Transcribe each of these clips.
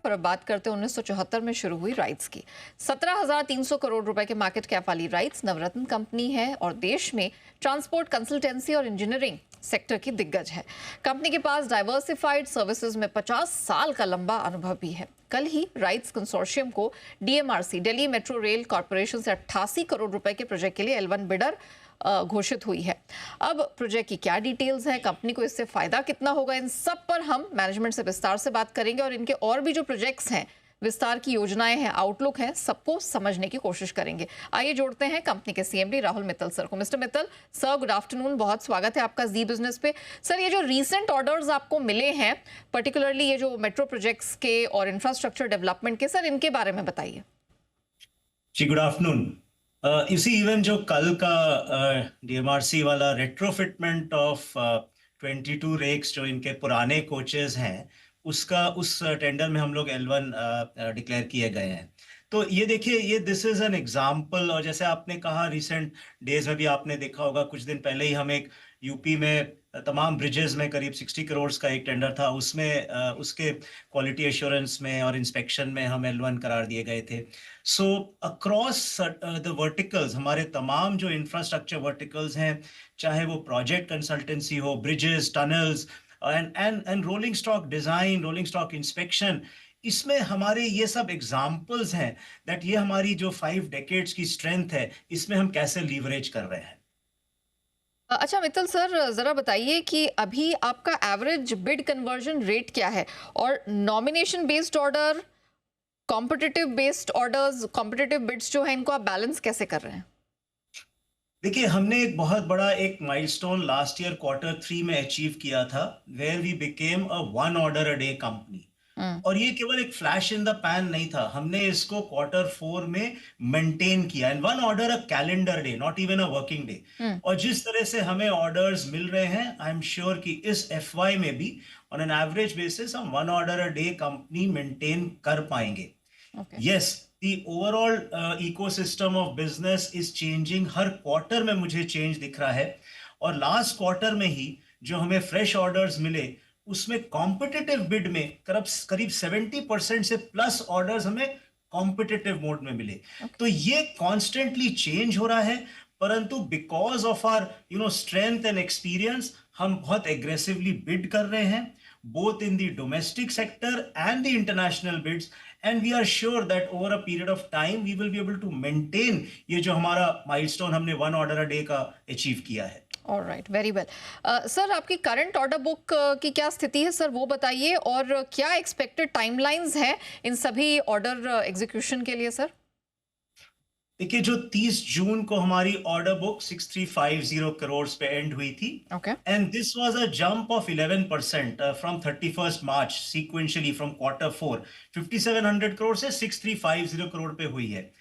पर अब बात करते हैं 1974 में शुरू हुई राइट्स की। 17,300 करोड़ रुपए के मार्केट कैप वाली राइट्स नवरत्न कंपनी है और देश में ट्रांसपोर्ट, कंसल्टेंसी और इंजीनियरिंग सेक्टर की दिग्गज है। कंपनी के पास डाइवर्सिफाइड सर्विसेज में 50 साल का लंबा अनुभव भी है। कल ही राइट्स कंसोर्शियम को DMRC, Delhi metro rail corporation से 88 करोड़ रुपए के प्रोजेक्ट के लिए L1 बिडर घोषित हुई है। अब प्रोजेक्ट की क्या डिटेल्स हैं, कंपनी को इससे फायदा कितना होगा, इन सब पर हम मैनेजमेंट से विस्तार से बात करेंगे और इनके और भी जो प्रोजेक्ट्स हैं, विस्तार की योजनाएं हैं, आउटलुक है, सबको समझने की कोशिश करेंगे। आइए जोड़ते हैं कंपनी के सीएमडी राहुल मित्तल सर को। Mister Mittal sir, good afternoon, बहुत स्वागत है आपका जी बिजनेस पे। सर, ये जो रीसेंट ऑर्डर्स आपको मिले हैं, पर्टिकुलरली ये जो मेट्रो प्रोजेक्ट्स के और इंफ्रास्ट्रक्चर डेवलपमेंट के, सर इनके बारे में बताइए। जी, गुड आफ्टरनून। इसी इवन जो कल का डीएमआरसी वाला रेट्रोफिटमेंट ऑफ 22 रेक्स जो इनके पुराने कोचेस हैं, उसका उस टेंडर में हम लोग L1 डिक्लेयर किए गए हैं। तो ये देखिए, ये दिस इज एन एग्जाम्पल। और जैसे आपने कहा, रिसेंट डेज में भी आपने देखा होगा, कुछ दिन पहले ही हम एक यूपी में तमाम ब्रिजेस में करीब 60 करोड़ का एक टेंडर था, उसमें उसके क्वालिटी एश्योरेंस में और इंस्पेक्शन में हम L1 करार दिए गए थे। सो अक्रॉस द वर्टिकल्स, हमारे तमाम जो इंफ्रास्ट्रक्चर वर्टिकल्स हैं, चाहे वो प्रोजेक्ट कंसल्टेंसी हो, bridges, tunnels and rolling stock design, rolling stock inspection, इसमें हमारे ये सब एग्जाम्पल्स हैं दैट ये हमारी जो 5 डेकेड्स की स्ट्रेंथ है, इसमें हम कैसे लीवरेज कर रहे हैं। अच्छा मित्तल सर, जरा बताइए कि अभी आपका एवरेज बिड कन्वर्जन रेट क्या है और nomination based order, competitive based orders, competitive bids जो है, इनको आप बैलेंस कैसे कर रहे हैं? देखिए, हमने एक बहुत बड़ा एक माइलस्टोन लास्ट ईयर Q3 में अचीव किया था, where we became a 1 order a day company. और ये केवल एक फ्लैश इन द पैन नहीं था, हमने इसको Q4 में मेंटेन किया। And 1 order a calendar day, not even a working day. और जिस तरह से हमें ऑर्डर्स मिल रहे हैं, आई एम श्योर कि इस FY में भी ऑन एन एवरेज बेसिस हम 1 order a day company maintain कर पाएंगे। Yes, the overall ecosystem of business is changing. Her quarter में मुझे चेंज दिख रहा है। और लास्ट क्वार्टर में ही जो हमें फ्रेश ऑर्डर्स मिले, उसमें कॉम्पिटिटिव बिड में करीब 70% से प्लस ऑर्डर्स हमें कॉम्पिटिटिव मोड में मिले। तो ये कॉन्स्टेंटली चेंज हो रहा है, परंतु because of our strength and experience, हम बहुत एग्रेसिवली बिड कर रहे हैं, both in the domestic sector and the international bids, and we are sure that over a period of time we will be able to maintain ये जो हमारा milestone हमने 1 order a day का achieve किया है। Alright, very well. सर, आपकी current order book की क्या स्थिति है सर, वो बताइए, और क्या एक्सपेक्टेड टाइमलाइंस है इन सभी ऑर्डर एग्जीक्यूशन के लिए सर? देखिए, जो 30 जून को हमारी ऑर्डर बुक 6350 करोड़ पे एंड हुई थी, and this was a jump of 11% from 31st March, sequentially from Q4 5700 crore से 6350 करोड़ पे हुई है।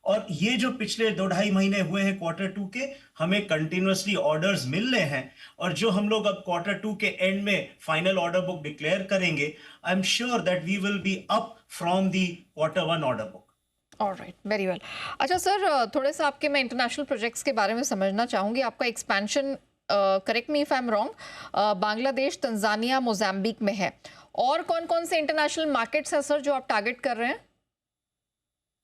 और ये जो पिछले 2-2.5 महीने हुए हैं Q2 के, हमें कंटिन्यूअसली ऑर्डर्स मिल रहे हैं। और जो हम लोग अब Q2 के एंड में फाइनल ऑर्डर बुक डिक्लेयर करेंगे, I am sure that we will be up from the Q1 order book. Alright, very well. अच्छा सर, थोड़े सा आपके मैं इंटरनेशनल प्रोजेक्ट्स के बारे में समझना चाहूँगी। आपका expansion, correct me if I am wrong, Bangladesh, Tanzania, Mozambique में है। और कौन कौन से इंटरनेशनल मार्केट्स हैं सर जो आप टारगेट कर रहे हैं?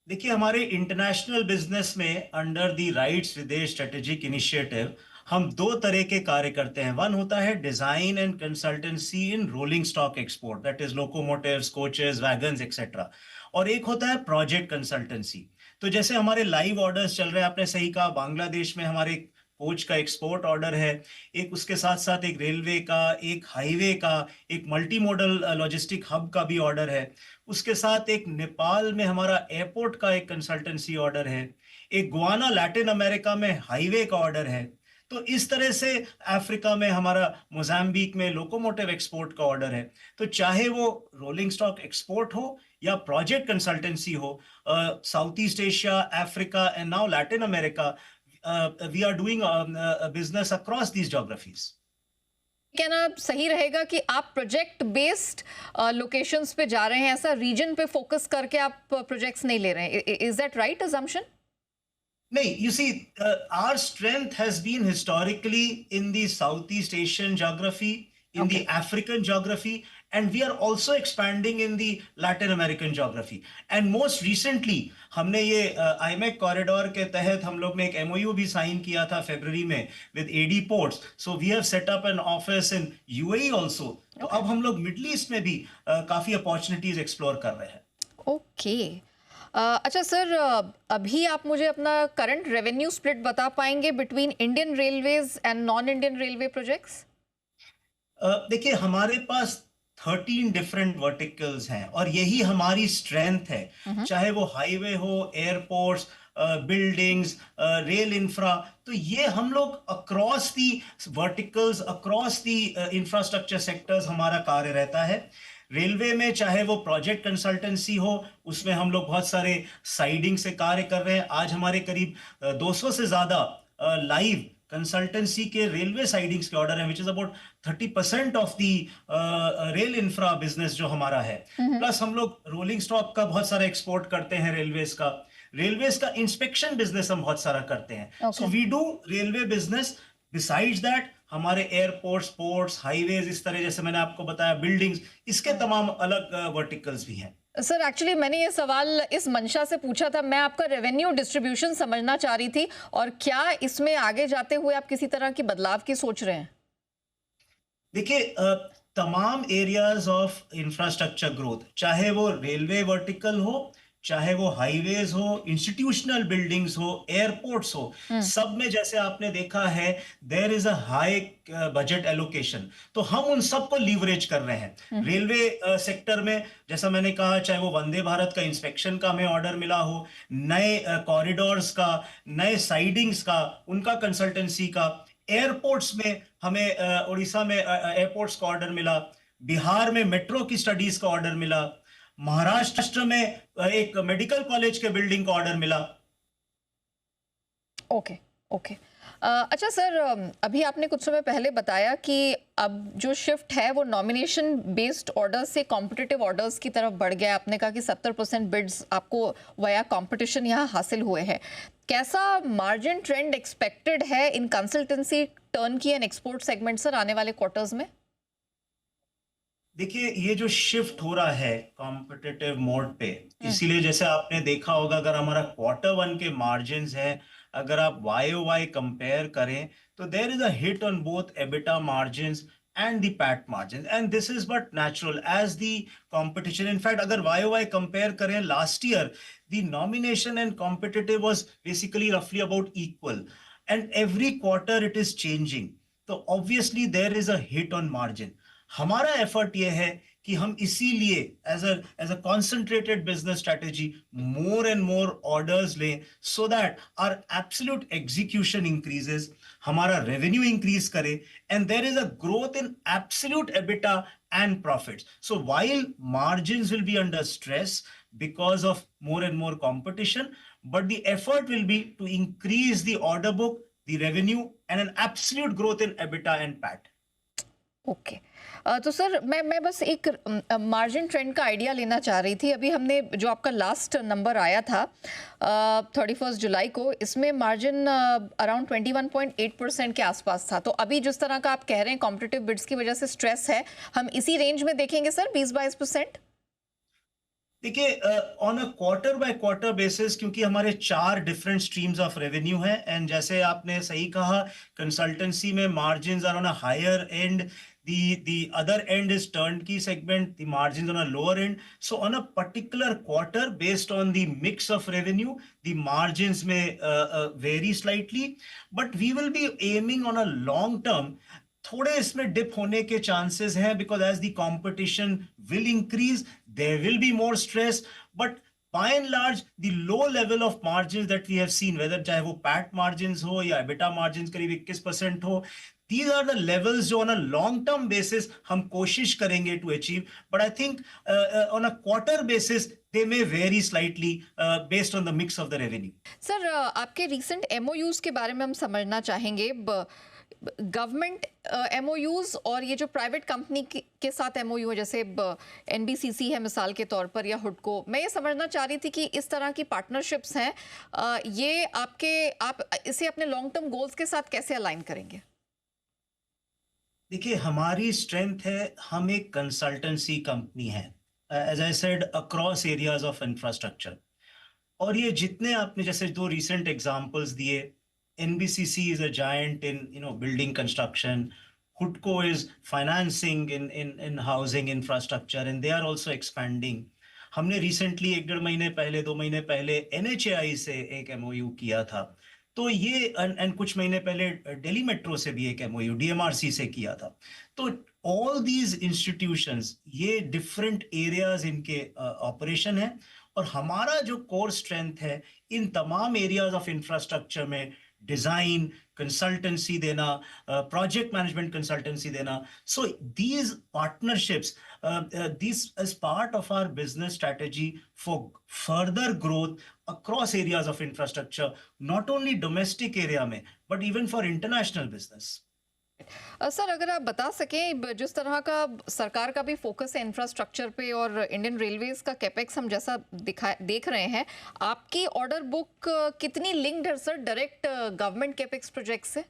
देखिए, हमारे इंटरनेशनल बिजनेस में अंडर द राइट्स विदेश स्ट्रेटेजिक इनिशिएटिव हम 2 तरह के कार्य करते हैं। वन होता है design and consultancy in rolling stock export, that is locomotives, coaches, wagons etcetera. और एक होता है प्रोजेक्ट कंसल्टेंसी। तो जैसे हमारे लाइव ऑर्डर्स चल रहे हैं, आपने सही कहा, बांग्लादेश में हमारे कोच का एक्सपोर्ट ऑर्डर है, एक उसके साथ साथ एक रेलवे का, एक हाईवे का, एक मल्टी मॉडल लॉजिस्टिक हब का भी ऑर्डर है। उसके साथ एक नेपाल में हमारा एयरपोर्ट का एक कंसल्टेंसी ऑर्डर है, एक गुआना लैटिन अमेरिका में हाईवे का ऑर्डर है। तो इस तरह से अफ्रीका में हमारा मोजाम्बिक में लोकोमोटिव एक्सपोर्ट का ऑर्डर है। तो चाहे वो रोलिंग स्टॉक एक्सपोर्ट हो या प्रोजेक्ट कंसल्टेंसी हो, south east Asia, Africa and now Latin America, we are doing business across these geographies. कहना सही रहेगा कि आप प्रोजेक्ट बेस्ड लोकेशंस पे जा रहे हैं, ऐसा रीजन पे फोकस करके आप प्रोजेक्ट्स नहीं ले रहे हैं, इज दैट राइट अजम्पशन? नहीं, you see, our strength has been historically in the Southeast Asian geography, in the African geography, and we are also expanding in the Latin American geography. And most recently हमने ये IMEC corridor के तहत हम लोग ने एक MOU भी sign किया था फरवरी में with AD Ports. So we have set up an office in UAE also. तो अब हम लोग मिडल ईस्ट में भी काफी अपॉर्चुनिटीज एक्सप्लोर कर रहे हैं. ओके. अच्छा सर, अभी आप मुझे अपना करंट रेवेन्यू स्प्लिट बता पाएंगे between Indian railways and non Indian railway projects? देखिए हमारे पास 13 डिफरेंट वर्टिकल्स हैं और यही हमारी स्ट्रेंथ है. चाहे वो हाईवे हो, एयरपोर्ट्स, बिल्डिंग्स, रेल इंफ्रा, तो ये हम लोग across the verticals, across the infrastructure sectors हमारा कार्य रहता है. रेलवे में चाहे वो प्रोजेक्ट कंसल्टेंसी हो, उसमें हम लोग बहुत सारे साइडिंग से कार्य कर रहे हैं. आज हमारे करीब 200 से ज्यादा लाइव कंसल्टेंसी के रेलवे साइडिंग्स के ऑर्डर हैं, which is about 30% of the rail infra business जो हमारा है. प्लस हम लोग रोलिंग स्टॉक का बहुत सारा एक्सपोर्ट करते हैं, रेलवेज का इंस्पेक्शन बिजनेस हम बहुत सारा करते हैं. So we do railway business. Besides that हमारे एयरपोर्ट्स, पोर्ट्स, हाईवेज, इस तरह जैसे मैंने आपको बताया, बिल्डिंग्स, इसके तमाम अलग वर्टिकल्स भी हैं. सर एक्चुअली मैंने ये सवाल इस मंशा से पूछा था, मैं आपका रेवेन्यू डिस्ट्रीब्यूशन समझना चाह रही थी, और क्या इसमें आगे जाते हुए आप किसी तरह की बदलाव की सोच रहे हैं? देखिए तमाम एरियाज ऑफ इंफ्रास्ट्रक्चर ग्रोथ, चाहे वो रेलवे वर्टिकल हो, चाहे वो हाईवेज हो, इंस्टीट्यूशनल बिल्डिंग्स हो, एयरपोर्ट्स हो, सब में जैसे आपने देखा है there is a high budget allocation. तो हम उन सब को लीवरेज कर रहे हैं. रेलवे सेक्टर में जैसा मैंने कहा, चाहे वो वंदे भारत का इंस्पेक्शन का हमें ऑर्डर मिला हो, नए कॉरिडोर्स का, नए साइडिंग्स का, उनका कंसल्टेंसी का. एयरपोर्ट्स में हमें उड़ीसा में एयरपोर्ट्स का ऑर्डर मिला, बिहार में मेट्रो की स्टडीज का ऑर्डर मिला, महाराष्ट्र में एक मेडिकल कॉलेज के बिल्डिंग का ऑर्डर मिला. ओके. अच्छा सर, अभी आपने कुछ समय पहले बताया कि अब जो शिफ्ट है वो नॉमिनेशन बेस्ड ऑर्डर्स से कॉम्पिटिटिव ऑर्डर्स की तरफ बढ़ गया. आपने कहा कि 70% बिड्स आपको वया कॉम्पिटिशन यहाँ हासिल हुए हैं. कैसा मार्जिन ट्रेंड एक्सपेक्टेड है in consultancy, turnkey and export segment sir आने वाले क्वार्टर्स में? देखिए ये जो शिफ्ट हो रहा है कॉम्पिटिटिव मोड पे, इसीलिए जैसे आपने देखा होगा, अगर हमारा Q1 के मार्जिन्स है, अगर आप YOY कंपेयर करें, तो there is a hit on both EBITDA margins and the PAT margins, and this is but natural as the competition. In fact, अगर YOY compare करें, last year the nomination and competitive was basically roughly about equal, and every quarter it is changing. So obviously there is a hit on margin. हमारा effort ये है कि हम इसीलिए as a concentrated business strategy more and more orders लें, so that our absolute execution increases, हमारा revenue increase करे, and there is a growth in absolute EBITDA and profits. So while margins will be under stress because of more and more competition, but the effort will be to increase the order book, the revenue, and an absolute growth in EBITDA and PAT. Okay. तो sir मैं बस एक margin trend का idea लेना चाह रही थी. अभी हमने जो आपका लास्ट नंबर आया था 31 जुलाई को, इसमें मार्जिन अराउंड 21.8% के आसपास था. तो अभी जिस तरह का आप कह रहे हैं कॉम्पिटिटिव बिड्स की वजह से स्ट्रेस है, हम इसी रेंज में देखेंगे सर 20-22%? देखिए on a quarter by quarter basis, क्योंकि हमारे 4 डिफरेंट स्ट्रीम्स ऑफ रेवेन्यू हैं, एंड जैसे आपने सही कहा, कंसल्टेंसी में margins are on a higher end, the other end is turnkey segment, the margins on a lower end. So on a particular quarter, based on the mix of revenue, the margins may vary slightly, but we will be aiming on a long term. थोड़े इसमें dip होने के chances हैं, because as the competition will increase, there will be more stress, but by and large the low level of margins that we have seen, whether चाहे वो PAT margins हो या EBITDA margins करीब 21% हो, these are the levels जो on a long term basis हम कोशिश करेंगे to achieve, but I think on a quarter basis they may vary slightly based on the mix of the revenue. Sir आपके recent MOUs के बारे में हम समझना चाहेंगे. गवर्नमेंट MOUs और ये जो प्राइवेट कंपनी के साथ MOU है, जैसे NBCC है मिसाल के तौर पर, या हुडको, मैं ये समझना चाह रही थी कि इस तरह की पार्टनरशिप्स हैं, ये आप इसे अपने लॉन्ग टर्म गोल्स के साथ कैसे अलाइन करेंगे? देखिए, हमारी स्ट्रेंथ है, हम एक कंसल्टेंसी कंपनी है, as I said, across areas of infrastructure. और ये जितने आपने जैसे दो रिसेंट एग्जांपल्स दिए, NBCC is a giant in building construction, हुडको is financing in housing infrastructure, and they are also expanding. हमने रिसेंटली 1 डेढ़ महीने पहले, 2 महीने पहले एनएचएआई से एक एमओयू किया था। तो ये एंड कुछ महीने पहले दिल्ली मेट्रो से भी एक एमओयू डीएमआरसी से किया था। तो ऑल दीज इंस्टीट्यूशंस, ये डिफरेंट एरियाज इनके ऑपरेशन है। और हमारा जो कोर स्ट्रेंथ है, इन तमाम एरियाज ऑफ इंफ्रास्ट्रक्चर में डिजाइन कंसल्टेंसी देना, प्रोजेक्ट मैनेजमेंट कंसल्टेंसी देना। So these partnerships, this is part of our business strategy for further growth across areas of infrastructure, not only domestic area में, but even for international business. Sir, अगर आप बता सकें, जिस तरह का सरकार का भी फोकस है इंफ्रास्ट्रक्चर पे और इंडियन रेलवेज का कैपेक्स हम जैसा देख रहे हैं, आपकी ऑर्डर बुक कितनी लिंक्ड है sir direct government capex project से?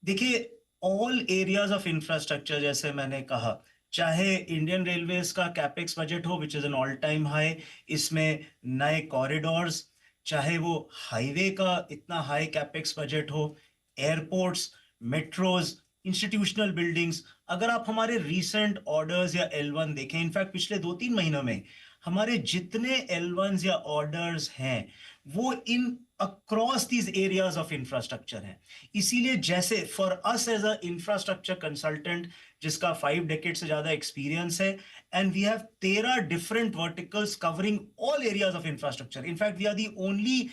देखिए, ऑल एरियाज ऑफ इंफ्रास्ट्रक्चर, जैसे मैंने कहा, चाहे इंडियन रेलवेज का कैपेक्स बजट हो which is an all time high, इसमें नए कॉरिडोर्स, चाहे वो हाईवे का इतना हाई कैपेक्स बजट हो, एयरपोर्ट्स, मेट्रोज, इंस्टीट्यूशनल बिल्डिंग्स। अगर आप हमारे रीसेंट ऑर्डर्स या L1 देखें, इनफैक्ट पिछले 2-3 महीनों में हमारे जितने L1s या ऑर्डर्स हैं, वो in across these areas of infrastructure हैं। इसीलिए जैसे for us as a infrastructure consultant, जिसका 5 डेकेड से ज्यादा एक्सपीरियंस है, and we have 13 different verticals covering all areas of infrastructure. In fact we are the only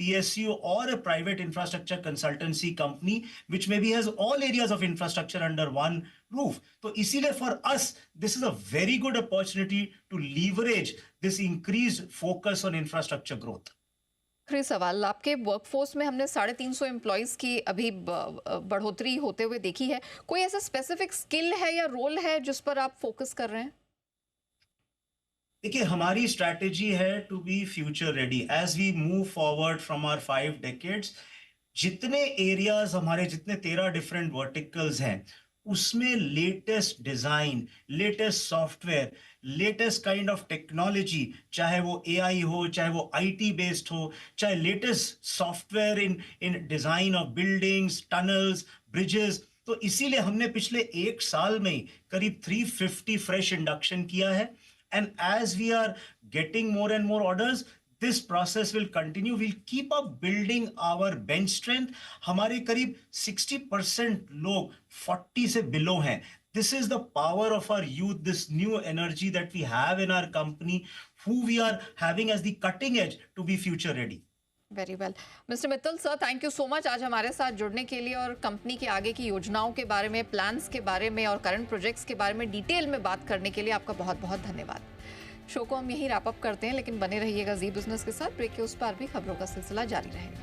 PSU और a private infrastructure consultancy company which maybe has all areas of infrastructure under one roof. तो इसीलिए for us this is a very good opportunity to leverage this increased focus on infrastructure growth. आखिरी सवाल, आपके workforce में हमने 350 employees की अभी बढ़ोतरी होते हुए देखी है। कोई ऐसा स्पेसिफिक स्किल है या रोल है जिस पर आप फोकस कर रहे हैं? देखिए, हमारी स्ट्रैटेजी है to be future ready as we move forward from our 5 decades. जितने एरियाज हमारे, जितने 13 डिफरेंट वर्टिकल्स हैं, उसमें latest design, latest software, latest kind of technology, चाहे वो AI हो, चाहे वो IT बेस्ड हो, चाहे latest software in design of buildings, tunnels, bridges. तो इसीलिए हमने पिछले 1 साल में करीब 350 फ्रेश इंडक्शन किया है। And as we are getting more and more orders, this process will continue. We'll keep up building our bench strength. हमारे करीब 60% लोग 40 से below हैं. This is the power of our youth, this new energy that we have in our company, who we are having as the cutting edge to be future ready. Very well, mister Mittal sir, thank you so much आज हमारे साथ जुड़ने के लिए और company के आगे की योजनाओं के बारे में, प्लान्स के बारे में और करंट प्रोजेक्ट्स के बारे में डिटेल में बात करने के लिए आपका बहुत बहुत धन्यवाद। शो को हम यहीं रैप अप करते हैं, लेकिन बने रहिएगा जी बिजनेस के साथ। ब्रेक के उस पार भी खबरों का सिलसिला जारी रहेगा।